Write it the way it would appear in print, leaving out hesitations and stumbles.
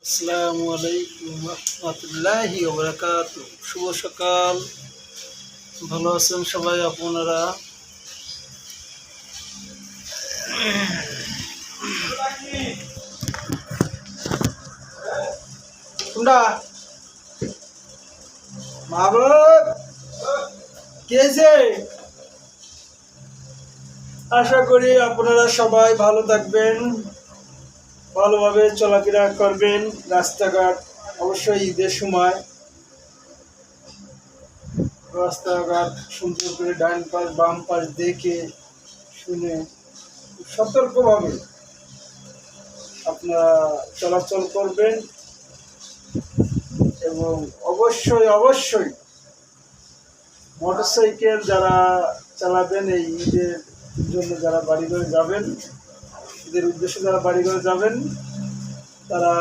আসসালামু আলাইকুম রহমতুল্লাহি ওয়া বারাকাতুহু। শুভ সকাল। ভালো আছেন সবাই আপনারা? কোনটা মাহবুব কেছে? আশা করি আপনারা সবাই ভালো থাকবেন, ভালোভাবে চলাফেরা করবেন। রাস্তাঘাট অবশ্যই ঈদের সময় রাস্তাঘাট সুন্দর করে ডান পাশ বাম পাশ দেখে শুনে সতর্কভাবে আপনারা চলাচল করবেন এবং অবশ্যই অবশ্যই মোটরসাইকেল যারা চালাবেন এই ঈদের জন্য, যারা বাড়ি ঘরে যাবেন, ঈদের উদ্দেশ্যে যারা বাড়ি ঘরে যাবেন, তারা